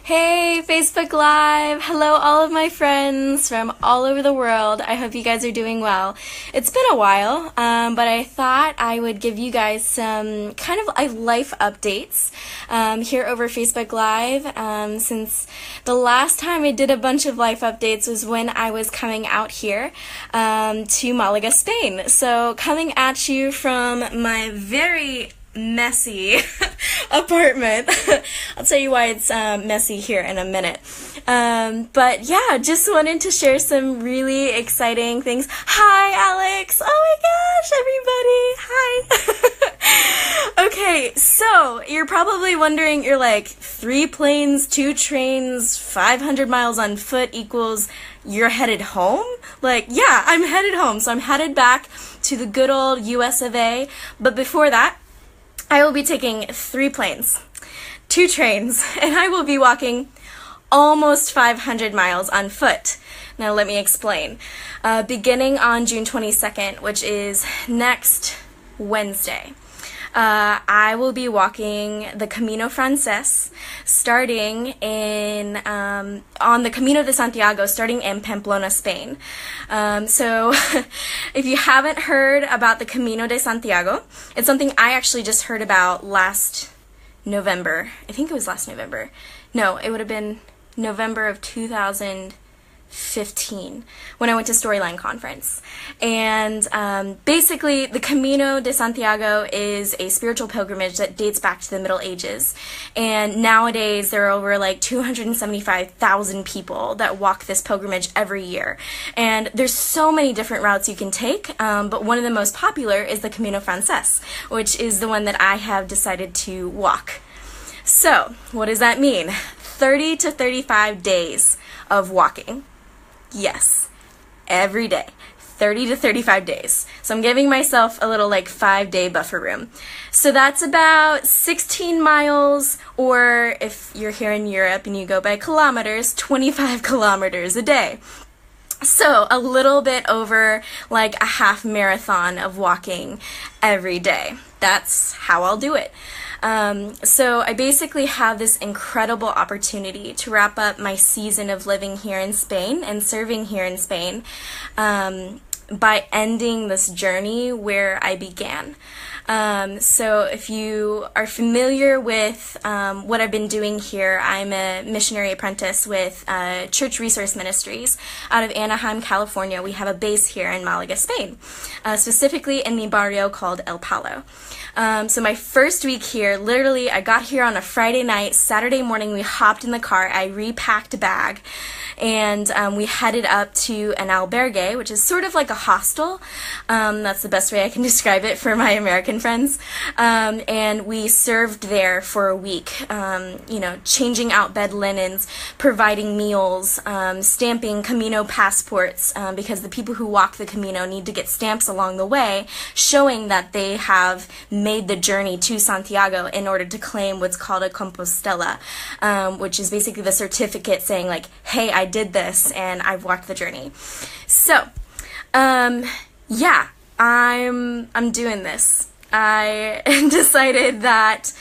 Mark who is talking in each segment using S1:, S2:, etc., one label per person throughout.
S1: Hey, Facebook Live! Hello, all of my friends from all over the world. I hope you guys are doing well. It's been a while, but I thought I would give you guys some kind of life updates here over Facebook Live, since the last time I did a bunch of life updates was when I was coming out here to Malaga, Spain. So coming at you from my very messy apartment. I'll tell you why it's messy here in a minute. But yeah, just wanted to share some really exciting things. Hi, Alex! Oh my gosh, everybody! Hi! Okay, so you're probably wondering, you're like, 3 planes, 2 trains, 500 miles on foot equals you're headed home? Like, yeah, I'm headed home. So I'm headed back to the good old US of A. But before that, I will be taking 3 planes, 2 trains, and I will be walking almost 500 miles on foot. Now let me explain. Beginning on June 22nd, which is next Wednesday, I will be walking the Camino Frances, starting in on the Camino de Santiago, starting in Pamplona, Spain. So if you haven't heard about the Camino de Santiago, it's something I actually just heard about last November. I think it was last November. No, it would have been November of 2015 when I went to Storyline Conference. And basically, the Camino de Santiago is a spiritual pilgrimage that dates back to the Middle Ages. And nowadays, there are over like 275,000 people that walk this pilgrimage every year. And there's so many different routes you can take, but one of the most popular is the Camino Frances, which is the one that I have decided to walk. So, what does that mean? 30 to 35 days of walking. Yes, every day, 30 to 35 days. So I'm giving myself a little like 5-day buffer room. So that's about 16 miles, or if you're here in Europe and you go by kilometers, 25 kilometers a day. So a little bit over like a half marathon of walking every day. That's how I'll do it. So I basically have this incredible opportunity to wrap up my season of living here in Spain and serving here in Spain by ending this journey where I began. So if you are familiar with what I've been doing here, I'm a missionary apprentice with Church Resource Ministries out of Anaheim, California. We have a base here in Malaga, Spain, specifically in the barrio called El Palo. So my first week here, literally, I got here on a Friday night. Saturday morning, we hopped in the car. I repacked a bag, and we headed up to an albergue, which is sort of like a hostel. That's the best way I can describe it for my American friends. And we served there for a week, changing out bed linens, providing meals, stamping Camino passports, because the people who walk the Camino need to get stamps along the way, showing that they have made the journey to Santiago in order to claim what's called a Compostela, which is basically the certificate saying like, hey, I did this and I've walked the journey. So, yeah, I'm doing this. I decided that,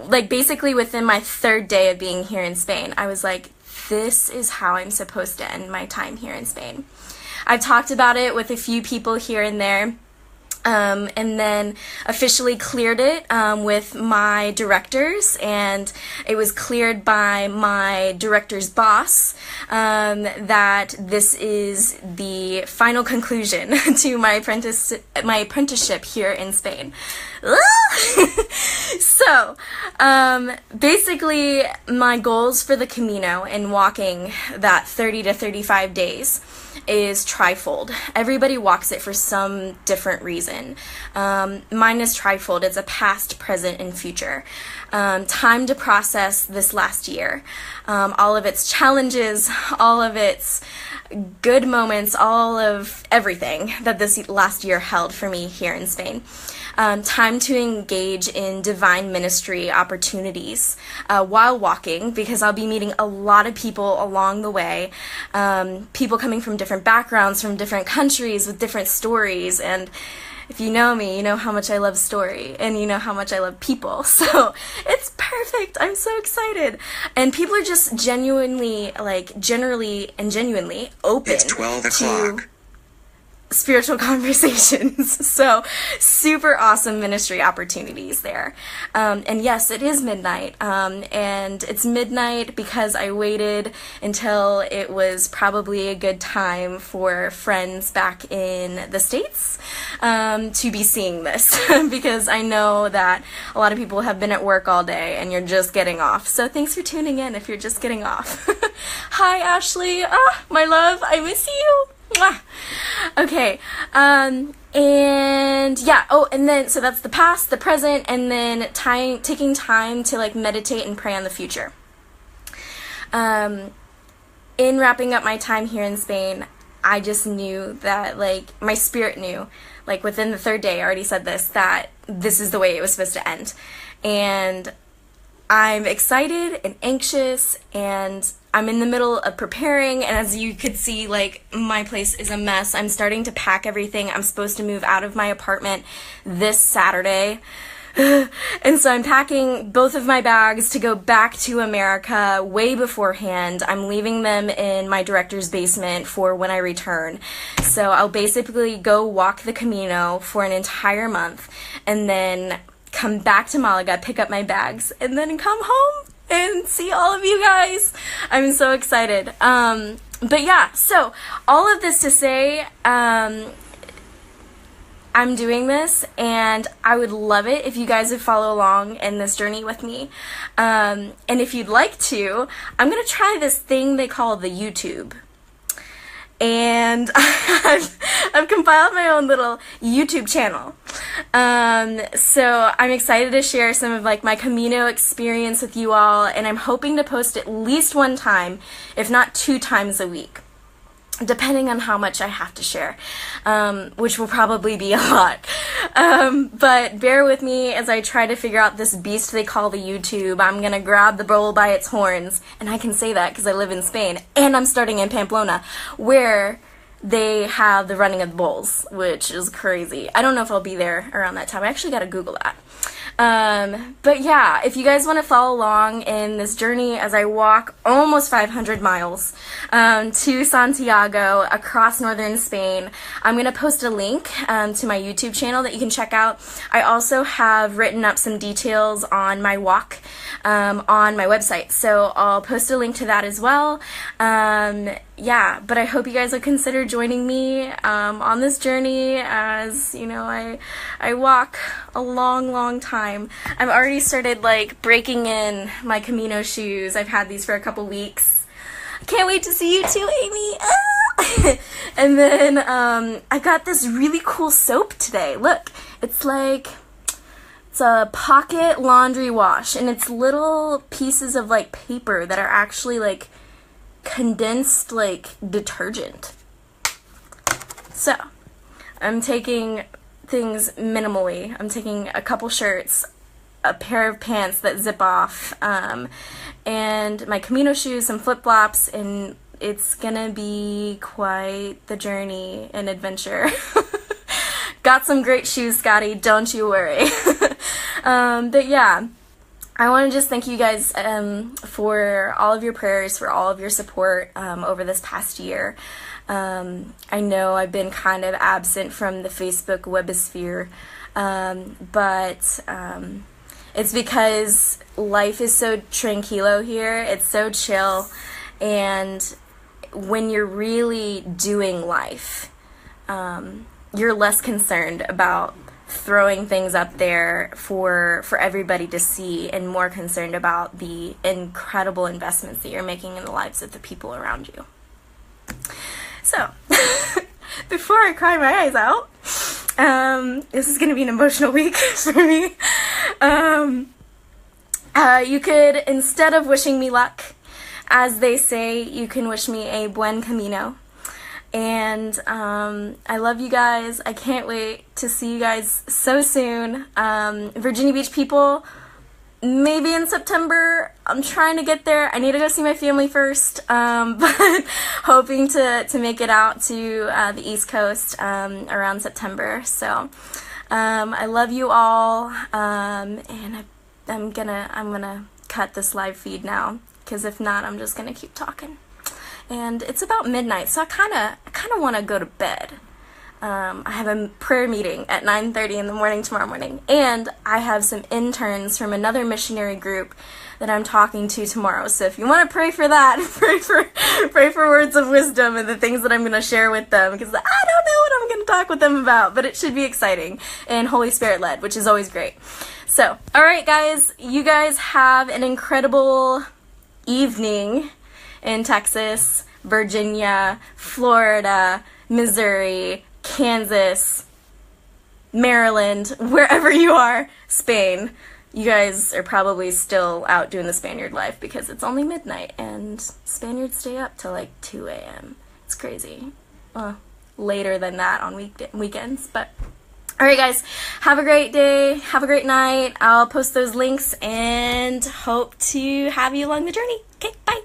S1: basically within my 3rd day of being here in Spain, I was like, this is how I'm supposed to end my time here in Spain. I've talked about it with a few people here and there. And then officially cleared it with my directors, and it was cleared by my director's boss that this is the final conclusion to my apprenticeship here in Spain. So, basically, my goals for the Camino and walking that 30 to 35 days is trifold. Everybody walks it for some different reason. Mine is trifold. It's a past, present, and future. Time to process this last year. All of its challenges, all of its good moments, all of everything that this last year held for me here in Spain. Time to engage in divine ministry opportunities while walking, because I'll be meeting a lot of people along the way, people coming from different backgrounds, from different countries with different stories, and if you know me, you know how much I love story, and you know how much I love people, so it's perfect. I'm so excited. And people are just genuinely, like, generally and genuinely open
S2: It's 12 o'clock.
S1: to spiritual conversations. So super awesome ministry opportunities there. And yes, it is midnight. And it's midnight because I waited until it was probably a good time for friends back in the States to be seeing this because I know that a lot of people have been at work all day and you're just getting off. So thanks for tuning in if you're just getting off. Hi, Ashley. Ah, my love, I miss you. Mwah. Okay, and yeah, oh, and then, so that's the past, the present, and then taking time to, like, meditate and pray on the future. In wrapping up my time here in Spain, I just knew that, like, my spirit knew, like, within the third day, I already said this, that this is the way it was supposed to end. And I'm excited and anxious, and I'm in the middle of preparing, and as you could see, like, my place is a mess. I'm starting to pack everything. I'm supposed to move out of my apartment this Saturday. And so I'm packing both of my bags to go back to America way beforehand. I'm leaving them in my director's basement for when I return. So I'll basically go walk the Camino for an entire month, and then come back to Malaga, pick up my bags, and then come home and see all of you guys. I'm so excited. But yeah, so all of this to say, I'm doing this, and I would love it if you guys would follow along in this journey with me. And if you'd like to, I'm gonna try this thing they call the YouTube. And I've compiled my own little YouTube channel. So I'm excited to share some of, like, my Camino experience with you all, and I'm hoping to post at least one time, if not 2 times a week, depending on how much I have to share, which will probably be a lot. But bear with me as I try to figure out this beast they call the YouTube. I'm gonna grab the bull by its horns, and I can say that because I live in Spain, and I'm starting in Pamplona, where they have the running of the bulls, which is crazy. I don't know if I'll be there around that time. I actually gotta Google that. But yeah, if you guys want to follow along in this journey as I walk almost 500 miles to Santiago across northern Spain, I'm going to post a link to my YouTube channel that you can check out. I also have written up some details on my walk on my website, so I'll post a link to that as well. Yeah, but I hope you guys will consider joining me on this journey as, you know, I walk a long time. I've already started, like, breaking in my Camino shoes. I've had these for a couple weeks. I can't wait to see you too, Amy. Ah! And then I got this really cool soap today. Look, it's like, it's a pocket laundry wash, and it's little pieces of, like, paper that are actually, like, condensed, like, detergent. So I'm taking things minimally. I'm taking a couple shirts, a pair of pants that zip off, and my Camino shoes, some flip-flops, and it's gonna be quite the journey and adventure. Got some great shoes, Scotty, don't you worry. But yeah, I want to just thank you guys for all of your prayers, for all of your support over this past year. I know I've been kind of absent from the Facebook webosphere, but it's because life is so tranquilo here. It's so chill, and when you're really doing life, you're less concerned about throwing things up there for everybody to see, and more concerned about the incredible investments that you're making in the lives of the people around you. So, before I cry my eyes out, this is going to be an emotional week for me. You could, instead of wishing me luck, as they say, you can wish me a buen camino. And I love you guys. I can't wait to see you guys so soon. Virginia Beach people, maybe in September. I'm trying to get there. I need to go see my family first, but hoping to make it out to the East Coast around September. So I love you all, and I'm gonna cut this live feed now, because if not, I'm just gonna keep talking. And it's about midnight, so I kind of want to go to bed. I have a prayer meeting at 9:30 in the morning tomorrow morning, and I have some interns from another missionary group that I'm talking to tomorrow. So if you want to pray for that, pray for words of wisdom and the things that I'm going to share with them, because I don't know what I'm going to talk with them about, but it should be exciting and Holy Spirit led, which is always great. So, all right, guys, you guys have an incredible evening in Texas, Virginia, Florida, Missouri, Kansas, Maryland, wherever you are, Spain. You guys are probably still out doing the Spaniard life because it's only midnight and Spaniards stay up till like 2 a.m. It's crazy. Later than that on weekends, but alright guys, have a great day, have a great night. I'll post those links and hope to have you along the journey. Okay, bye!